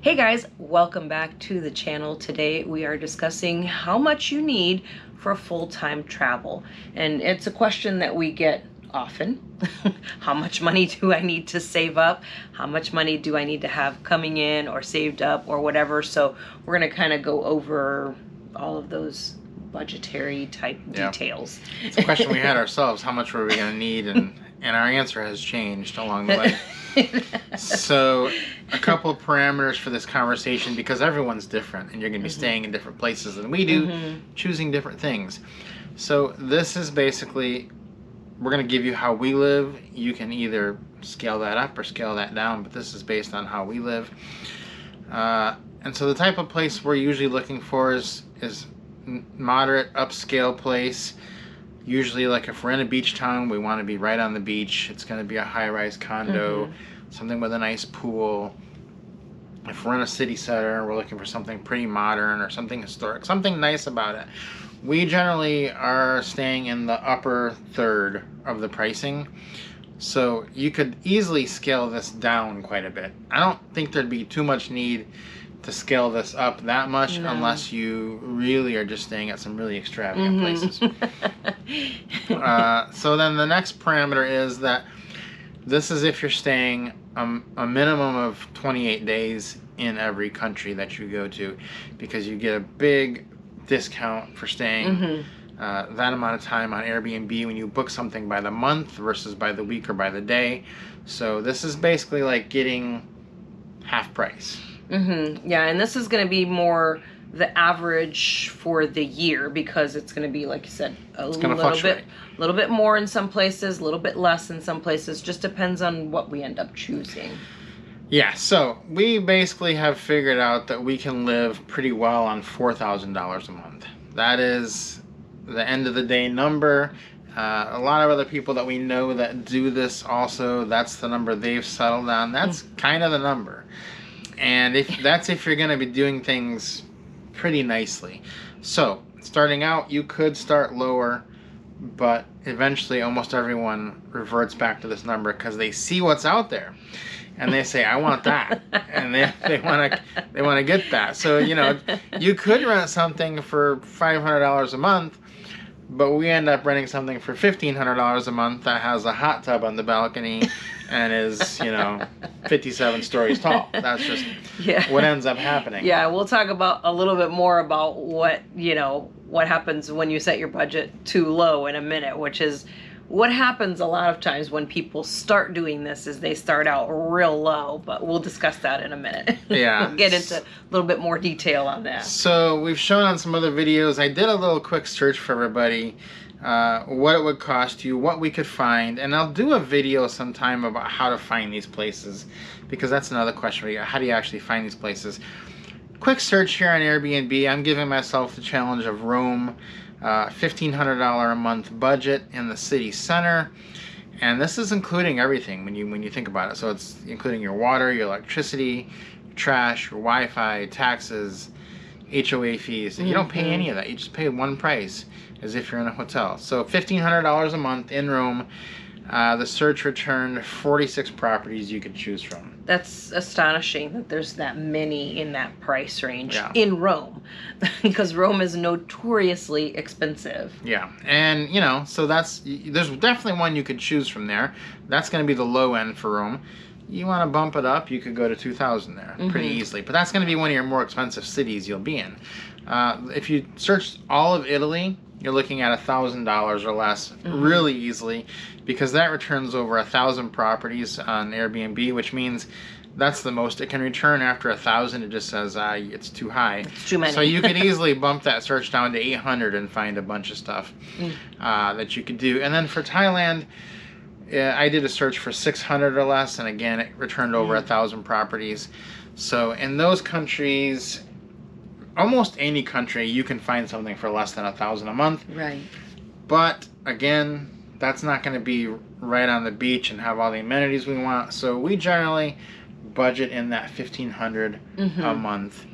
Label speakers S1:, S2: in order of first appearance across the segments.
S1: Hey guys, welcome back to the channel. Today we are discussing how much you need for full-time travel. And it's a question that we get often. How much money do I need to save up? How much money do I need to have coming in or saved up or whatever? So we're going to kind of go over all of those budgetary type details.
S2: It's a question we had ourselves. How much were we going to need? And our answer has changed along the way. So a couple of parameters for this conversation, because everyone's different and you're going to be staying in different places than we do, choosing different things. So this is basically, we're going to give you how we live. You can either scale that up or scale that down, but this is based on how we live. And so the type of place we're usually looking for is moderate upscale place. Usually, like if we're in a beach town, we want to be right on the beach. It's going to be a high-rise condo, something with a nice pool. If we're in a city center, we're looking for something pretty modern or something historic, something nice about it. We generally are staying in the upper third of the pricing. So you could easily scale this down quite a bit. I don't think there'd be too much need to scale this up that much unless you really are just staying at some really extravagant places. So then the next parameter is that this is if you're staying a minimum of 28 days in every country that you go to, because you get a big discount for staying that amount of time on Airbnb when you book something by the month versus by the week or by the day. So this is basically like getting half price.
S1: Yeah, and this is going to be more the average for the year, because it's going to be, like you said, a little bit more in some places, a little bit less in some places. Just depends on what we end up choosing.
S2: Yeah, so we basically have figured out that we can live pretty well on $4,000 a month. That is the end of the day number. A lot of other people that we know that do this also, that's the number they've settled on. That's kind of the number. And if you're going to be doing things pretty nicely. So starting out, you could start lower, but eventually almost everyone reverts back to this number because they see what's out there and they say, I want that. And they want to get that. So, you could rent something for $500 a month, but we end up renting something for $1,500 a month that has a hot tub on the balcony and is, 57 stories tall. That's just what ends up happening.
S1: Yeah, we'll talk about a little bit more about what happens when you set your budget too low in a minute, which is what happens a lot of times when people start doing this is they start out real low, but we'll discuss that in a minute.
S2: Yeah.
S1: We'll get into a little bit more detail on that.
S2: So we've shown on some other videos, I did a little quick search for everybody, what it would cost you, what we could find, and I'll do a video sometime about how to find these places, because that's another question. How do you actually find these places? Quick search here on Airbnb. I'm giving myself the challenge of Rome. $1,500 a month budget in the city center, and this is including everything when you think about it. So it's including your water, your electricity, your trash, your Wi-Fi, taxes, HOA fees. You don't pay any of that. You just pay one price as if you're in a hotel. So $1,500 a month in Rome. The search returned 46 properties you could choose from.
S1: That's astonishing that there's that many in that price range in Rome, because Rome is notoriously expensive. Yeah,
S2: and so there's definitely one you could choose from there. That's going to be the low end for Rome. You want to bump it up, you could go to 2,000 there pretty easily. But that's going to be one of your more expensive cities you'll be in. If you search all of Italy, you're looking at $1,000 or less really easily, because that returns over 1,000 properties on Airbnb, which means that's the most it can return. After 1,000, it just says it's too high.
S1: It's too many.
S2: So you could easily bump that search down to 800 and find a bunch of stuff that you could do. And then for Thailand, I did a search for 600 or less, and again, it returned over 1,000 properties. So in those countries, almost any country, you can find something for less than 1,000 a month.
S1: Right.
S2: But again, that's not going to be right on the beach and have all the amenities we want. So we generally budget in that $1,500 a month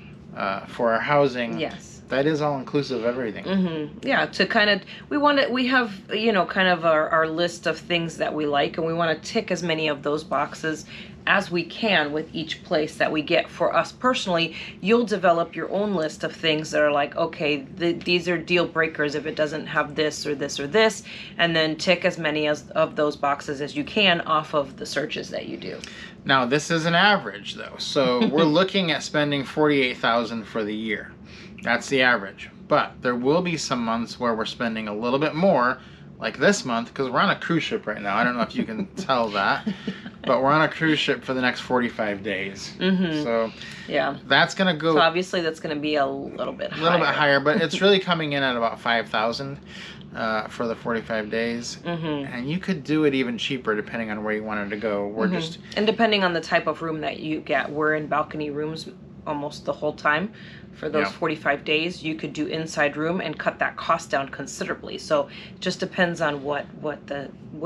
S2: for our housing.
S1: Yes.
S2: That is all inclusive of everything.
S1: Yeah, to kind of, we have, kind of our list of things that we like, and we want to tick as many of those boxes as we can with each place that we get. For us personally, you'll develop your own list of things that are like, okay, these are deal breakers if it doesn't have this or this or this, and then tick as many of those boxes as you can off of the searches that you do.
S2: Now, this is an average, though. So we're looking at spending $48,000 for the year. That's the average. But there will be some months where we're spending a little bit more, like this month, because we're on a cruise ship right now. I don't know if you can tell that, but we're on a cruise ship for the next 45 days. So
S1: yeah,
S2: that's going to go...
S1: So obviously that's going to be a little bit higher.
S2: A little bit higher, but it's really coming in at about $5,000 for the 45 days. And you could do it even cheaper depending on where you wanted to go. We're just...
S1: And depending on the type of room that you get. We're in balcony rooms almost the whole time. For those 45 days, you could do inside room and cut that cost down considerably. So it just depends on what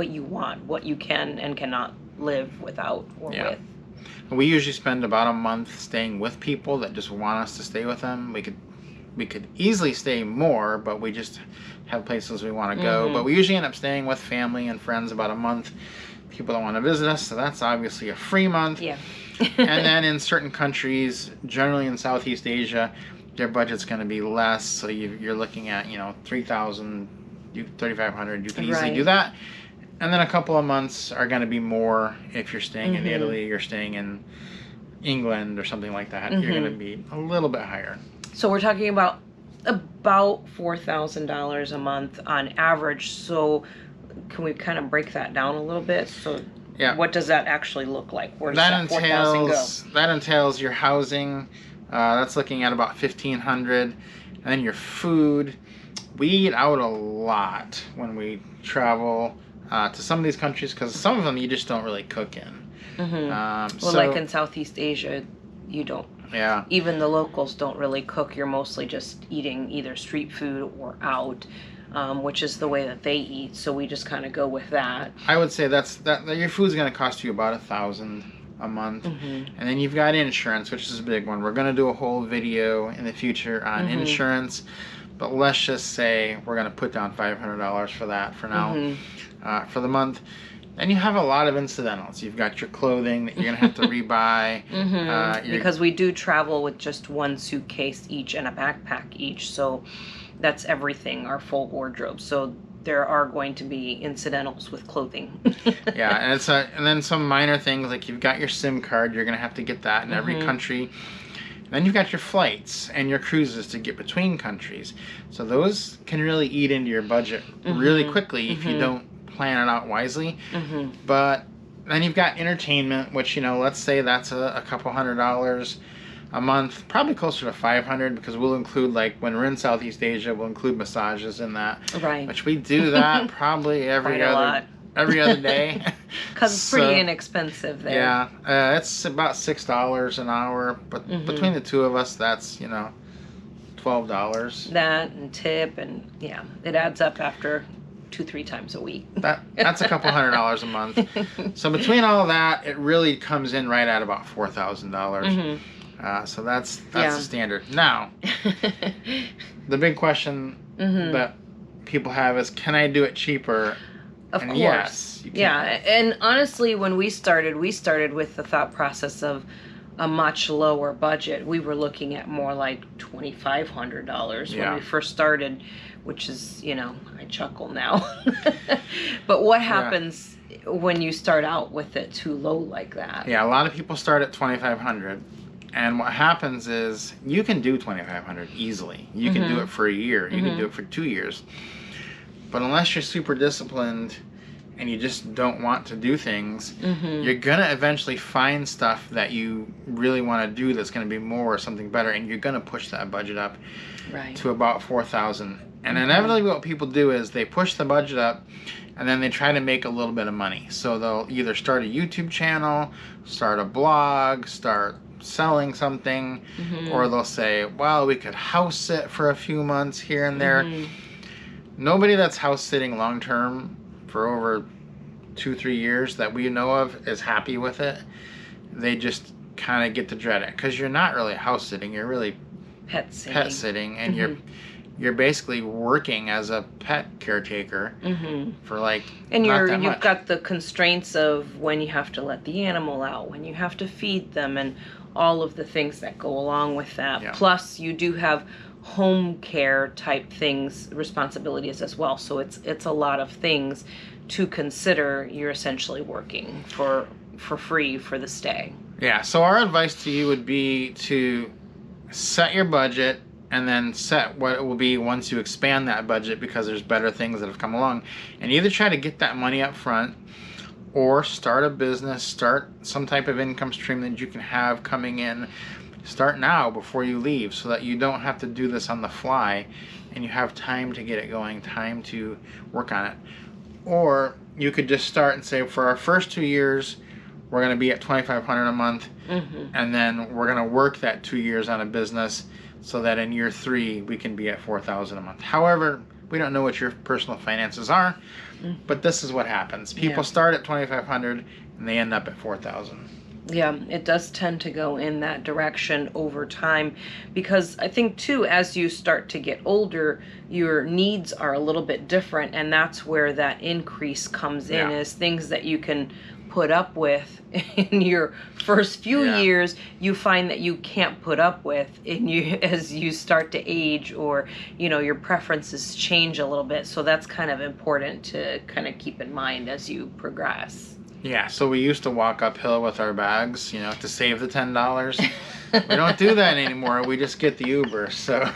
S1: you want, what you can and cannot live without or with.
S2: We usually spend about a month staying with people that just want us to stay with them. We could easily stay more, but we just have places we want to go. But we usually end up staying with family and friends about a month. People don't want to visit us, so that's obviously a free month.
S1: Yeah.
S2: And then in certain countries, generally in Southeast Asia, their budget's going to be less. So you're looking at, $3,000, $3,500. You can easily do that. And then a couple of months are going to be more if you're staying in Italy, you're staying in England or something like that. You're going to be a little bit higher.
S1: So we're talking about $4,000 a month on average. So can we kind of break that down a little bit? So what does that actually look like? Where does that $4,000 go?
S2: That entails your housing. That's looking at about $1,500. And then your food. We eat out a lot when we travel to some of these countries because some of them you just don't really cook in.
S1: Like in Southeast Asia, you don't.
S2: Yeah.
S1: Even the locals don't really cook. You're mostly just eating either street food or out. Which is the way that they eat, so we just kind of go with that.
S2: I would say that your food's going to cost you about $1,000 a month, and then you've got insurance, which is a big one. We're going to do a whole video in the future on insurance, but let's just say we're going to put down $500 for that for now, for the month. Then you have a lot of incidentals. You've got your clothing that you're going to have to rebuy.
S1: Because we do travel with just one suitcase each and a backpack each, so that's everything, our full wardrobe. So there are going to be incidentals with clothing.
S2: And then some minor things like you've got your SIM card. You're going to have to get that in every country. Then you've got your flights and your cruises to get between countries. So those can really eat into your budget really quickly if you don't plan it out wisely. But then you've got entertainment, which, let's say that's a couple $100 a month, probably closer to $500 because we'll include, like when we're in Southeast Asia, we'll include massages in that. Right. Which we do that probably every other day.
S1: Because it's pretty inexpensive there.
S2: Yeah, it's about $6 an hour, but between the two of us, that's $12.
S1: That and tip and it adds up after 2-3 times a week.
S2: That's a couple $100 a month. So between all of that, it really comes in right at about $4,000. So that's the standard. Now, the big question that people have is, can I do it cheaper?
S1: Of course.
S2: Yes, you can.
S1: Yeah, and honestly, when we started with the thought process of a much lower budget. We were looking at more like $2,500 when we first started, which is, I chuckle now. But what happens when you start out with it too low like that?
S2: Yeah, a lot of people start at $2,500. And what happens is you can do $2,500 easily. You can do it for a year. You can do it for 2 years. But unless you're super disciplined and you just don't want to do things, you're going to eventually find stuff that you really want to do that's going to be more or something better, and you're going to push that budget up to about $4,000. And inevitably what people do is they push the budget up and then they try to make a little bit of money. So they'll either start a YouTube channel, start a blog, start selling something, or they'll say, well, we could house sit for a few months here and there. Nobody that's house sitting long term for over 2-3 years that we know of is happy with it. They just kind of get to dread it because you're not really house sitting, you're really
S1: pet sitting,
S2: and you're basically working as a pet caretaker for like
S1: and
S2: not that
S1: you've
S2: much.
S1: got the constraints of when you have to let the animal out, when you have to feed them, and all of the things that go along with that.
S2: Yeah.
S1: Plus you do have home care type things, responsibilities as well, so it's a lot of things to consider. You're essentially working for free for the stay.
S2: Yeah, so our advice to you would be to set your budget and then set what it will be once you expand that budget, because there's better things that have come along. And either try to get that money up front or start a business, start some type of income stream that you can have coming in. Start now before you leave, so that you don't have to do this on the fly and you have time to get it going, time to work on it. Or you could just start and say, for our first 2 years, we're going to be at $2,500 a month, and then we're going to work that 2 years on a business, so that in year 3 we can be at $4,000 a month. However, we don't know what your personal finances are, but this is what happens. People start at $2,500 and they end up at $4,000.
S1: Yeah, it does tend to go in that direction over time, because I think too, as you start to get older, your needs are a little bit different, and that's where that increase comes in, is things that you can put up with in your first few years, you find that you can't put up with as you start to age, or your preferences change a little bit. So that's kind of important to kind of keep in mind as you progress.
S2: Yeah, so we used to walk uphill with our bags, to save the $10. We don't do that anymore. We just get the Uber. So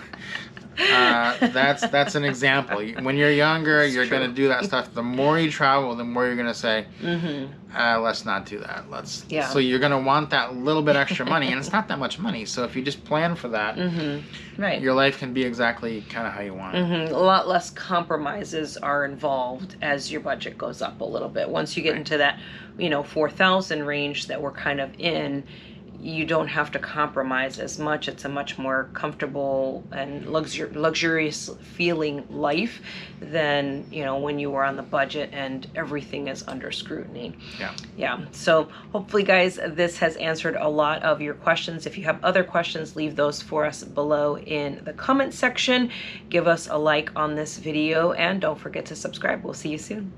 S2: that's an example. When you're younger, you're going to do that stuff. The more you travel, the more you're going to say, let's not do that. So you're going to want that little bit extra money, and it's not that much money. So if you just plan for that,
S1: right,
S2: your life can be exactly kind of how you want it.
S1: A lot less compromises are involved as your budget goes up a little bit. Once you get into that, 4,000 range that we're kind of in, you don't have to compromise as much. It's a much more comfortable and luxurious feeling life than when you were on the budget and everything is under scrutiny. Yeah. So hopefully, guys, this has answered a lot of your questions. If you have other questions, leave those for us below in the comment section. Give us a like on this video, and don't forget to subscribe. We'll see you soon.